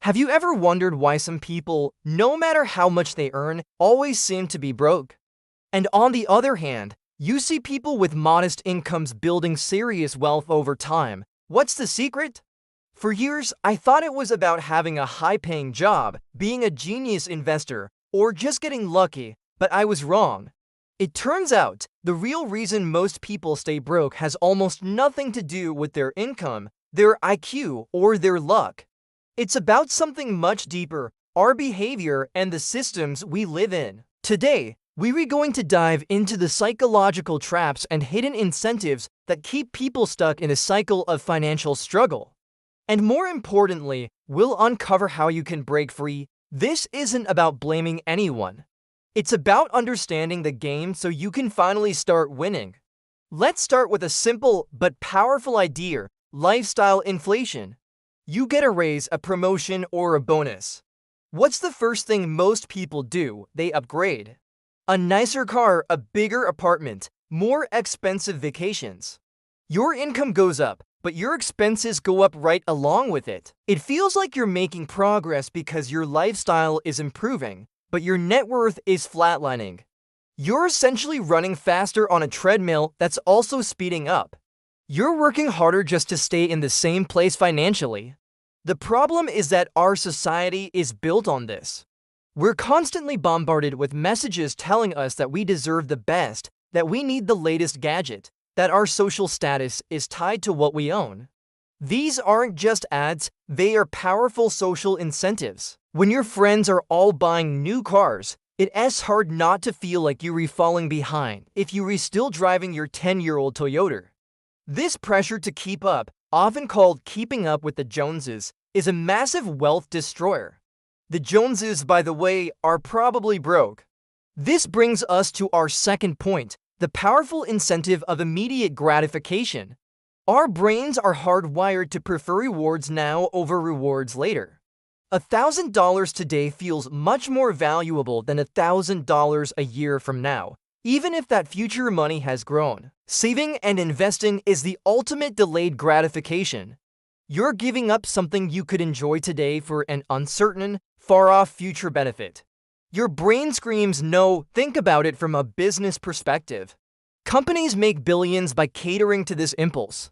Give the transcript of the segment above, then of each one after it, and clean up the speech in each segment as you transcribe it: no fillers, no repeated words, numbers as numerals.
Have you ever wondered why some people, no matter how much they earn, always seem to be broke? And on the other hand, you see people with modest incomes building serious wealth over time. What's the secret? For years, I thought it was about having a high-paying job, being a genius investor, or just getting lucky, but I was wrong. It turns out, the real reason most people stay broke has almost nothing to do with their income, their IQ, or their luck. It's about something much deeper, our behavior and the systems we live in. Today, we're going to dive into the psychological traps and hidden incentives that keep people stuck in a cycle of financial struggle. And more importantly, we'll uncover how you can break free. This isn't about blaming anyone. It's about understanding the game so you can finally start winning. Let's start with a simple but powerful idea: lifestyle inflation. You get a raise, a promotion, or a bonus. What's the first thing most people do? They upgrade. A nicer car, a bigger apartment, more expensive vacations. Your income goes up, but your expenses go up right along with it. It feels like you're making progress because your lifestyle is improving, but your net worth is flatlining. You're essentially running faster on a treadmill that's also speeding up. You're working harder just to stay in the same place financially. The problem is that our society is built on this. We're constantly bombarded with messages telling us that we deserve the best, that we need the latest gadget, that our social status is tied to what we own. These aren't just ads, they are powerful social incentives. When your friends are all buying new cars, it's hard not to feel like you're falling behind if you're still driving your 10-year-old Toyota. This pressure to keep up, often called keeping up with the Joneses, is a massive wealth destroyer. The Joneses, by the way, are probably broke. This brings us to our second point: the powerful incentive of immediate gratification. Our brains are hardwired to prefer rewards now over rewards later. $1,000 today feels much more valuable than $1,000 a year from now, even if that future money has grown. Saving and investing is the ultimate delayed gratification. You're giving up something you could enjoy today for an uncertain, far-off future benefit. Your brain screams no. Think about it from a business perspective. Companies make billions by catering to this impulse.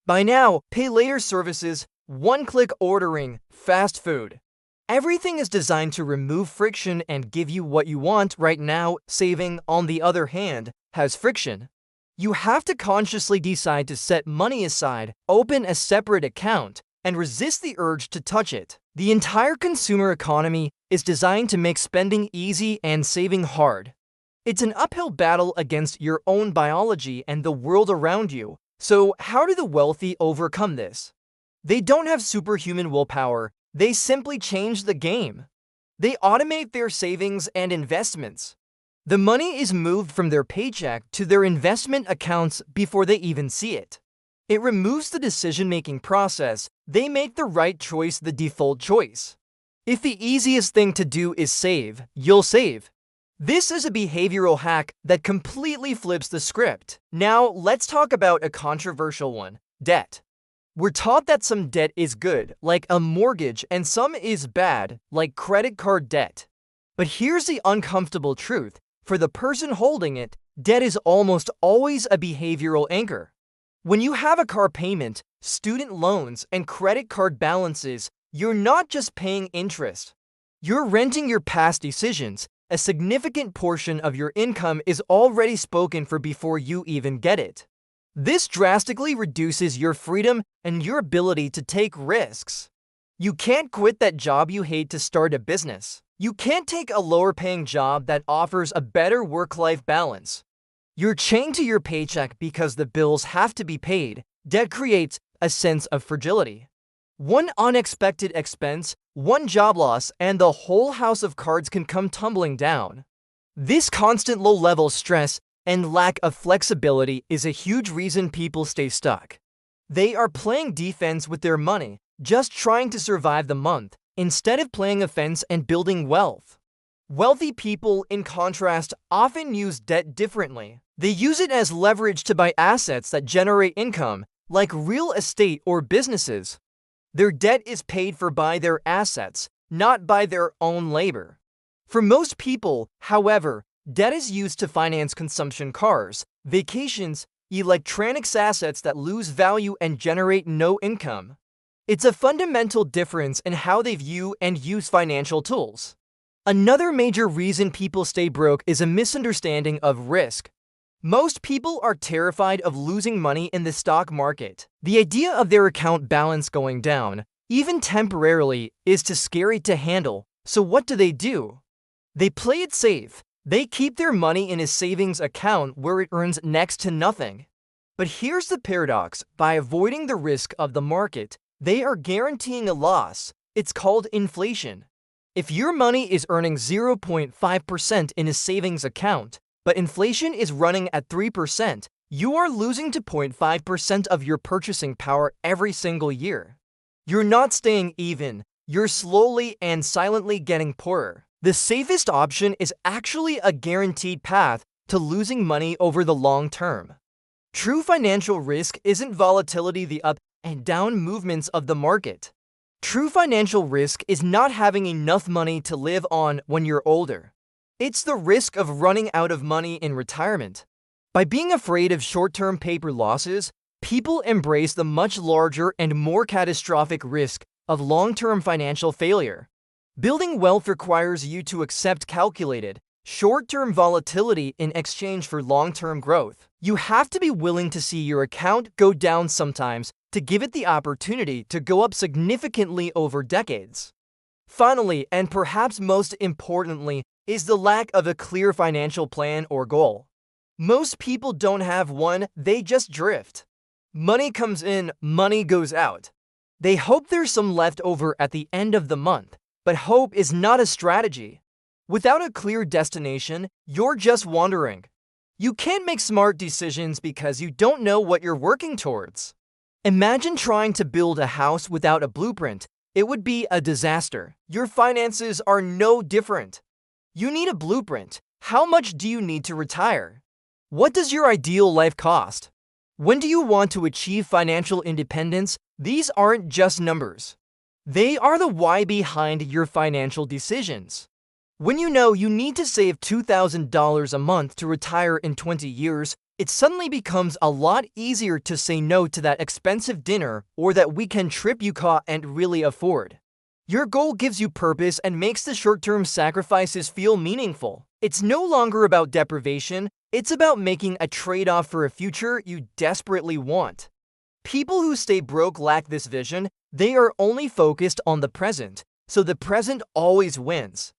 Buy now, pay later services, one-click ordering, fast food. Everything is designed to remove friction and give you what you want right now. Saving, on the other hand, has friction. You have to consciously decide to set money aside, open a separate account, and resist the urge to touch it. The entire consumer economy is designed to make spending easy and saving hard. It's an uphill battle against your own biology and the world around you. So, how do the wealthy overcome this? They don't have superhuman willpower, they simply change the game. They automate their savings and investments. The money is moved from their paycheck to their investment accounts before they even see it. It removes the decision-making process. They make the right choice the default choice. If the easiest thing to do is save, you'll save. This is a behavioral hack that completely flips the script. Now, let's talk about a controversial one: debt. We're taught that some debt is good, like a mortgage, and some is bad, like credit card debt. But here's the uncomfortable truth: for the person holding it, debt is almost always a behavioral anchor. When you have a car payment, student loans, and credit card balances, you're not just paying interest. You're renting your past decisions. A significant portion of your income is already spoken for before you even get it. This drastically reduces your freedom and your ability to take risks. You can't quit that job you hate to start a business. You can't take a lower-paying job that offers a better work-life balance. You're chained to your paycheck because the bills have to be paid. Debt creates a sense of fragility. One unexpected expense, one job loss, and the whole house of cards can come tumbling down. This constant low-level stress and lack of flexibility is a huge reason people stay stuck. They are playing defense with their money, just trying to survive the month, instead of playing offense and building wealth. Wealthy people, in contrast, often use debt differently. They use it as leverage to buy assets that generate income, like real estate or businesses. Their debt is paid for by their assets, not by their own labor. For most people, however, debt is used to finance consumption cars, vacations, electronics assets that lose value and generate no income. It's a fundamental difference in how they view and use financial tools. Another major reason people stay broke is a misunderstanding of risk. Most people are terrified of losing money in the stock market. The idea of their account balance going down, even temporarily, is too scary to handle. So what do? They play it safe. They keep their money in a savings account where it earns next to nothing. But here's the paradox. By avoiding the risk of the market, they are guaranteeing a loss. It's called inflation. If your money is earning 0.5% in a savings account, but inflation is running at 3%, you are losing to 0.5% of your purchasing power every single year. You're not staying even, you're slowly and silently getting poorer. The safest option is actually a guaranteed path to losing money over the long term. True financial risk isn't volatility, the up and down movements of the market. True financial risk is not having enough money to live on when you're older. It's the risk of running out of money in retirement. By being afraid of short-term paper losses, people embrace the much larger and more catastrophic risk of long-term financial failure. Building wealth requires you to accept calculated, short-term volatility in exchange for long-term growth. You have to be willing to see your account go down sometimes to give it the opportunity to go up significantly over decades. Finally, and perhaps most importantly, is the lack of a clear financial plan or goal. Most people don't have one, they just drift. Money comes in, money goes out. They hope there's some left over at the end of the month, but hope is not a strategy. Without a clear destination, you're just wandering. You can't make smart decisions because you don't know what you're working towards. Imagine trying to build a house without a blueprint. It would be a disaster. Your finances are no different. You need a blueprint. How much do you need to retire? What does your ideal life cost? When do you want to achieve financial independence? These aren't just numbers. They are the why behind your financial decisions. When you know you need to save $2,000 a month to retire in 20 years, it suddenly becomes a lot easier to say no to that expensive dinner or that weekend trip you can't really afford. Your goal gives you purpose and makes the short-term sacrifices feel meaningful. It's no longer about deprivation, it's about making a trade-off for a future you desperately want. People who stay broke lack this vision. They are only focused on the present, so the present always wins.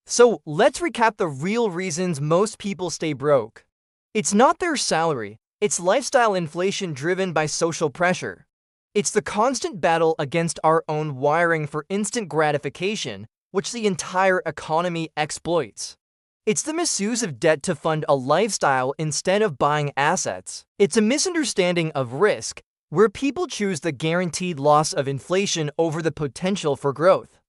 So let's recap the real reasons most people stay broke. It's not their salary, it's lifestyle inflation driven by social pressure. It's the constant battle against our own wiring for instant gratification, which the entire economy exploits. It's the misuse of debt to fund a lifestyle instead of buying assets. It's a misunderstanding of risk, where people choose the guaranteed loss of inflation over the potential for growth.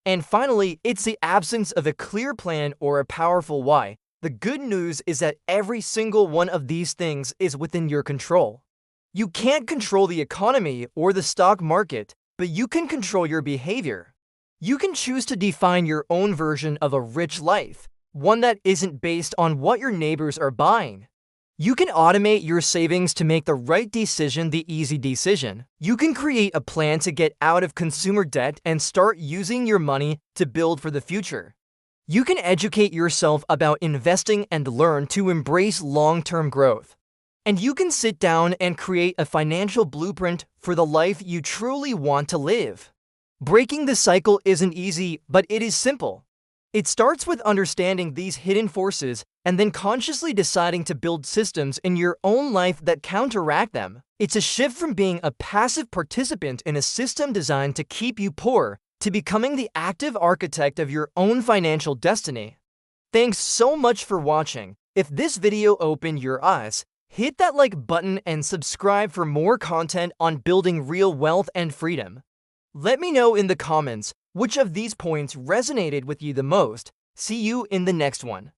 And finally, it's the absence of a clear plan or a powerful why. The good news is that every single one of these things is within your control. You can't control the economy or the stock market, but you can control your behavior. You can choose to define your own version of a rich life, one that isn't based on what your neighbors are buying. You can automate your savings to make the right decision the easy decision. You can create a plan to get out of consumer debt and start using your money to build for the future. You can educate yourself about investing and learn to embrace long-term growth. And you can sit down and create a financial blueprint for the life you truly want to live. Breaking the cycle isn't easy, but it is simple. It starts with understanding these hidden forces and then consciously deciding to build systems in your own life that counteract them. It's a shift from being a passive participant in a system designed to keep you poor to becoming the active architect of your own financial destiny. Thanks so much for watching. If this video opened your eyes, hit that like button and subscribe for more content on building real wealth and freedom. Let me know in the comments which of these points resonated with you the most. See you in the next one.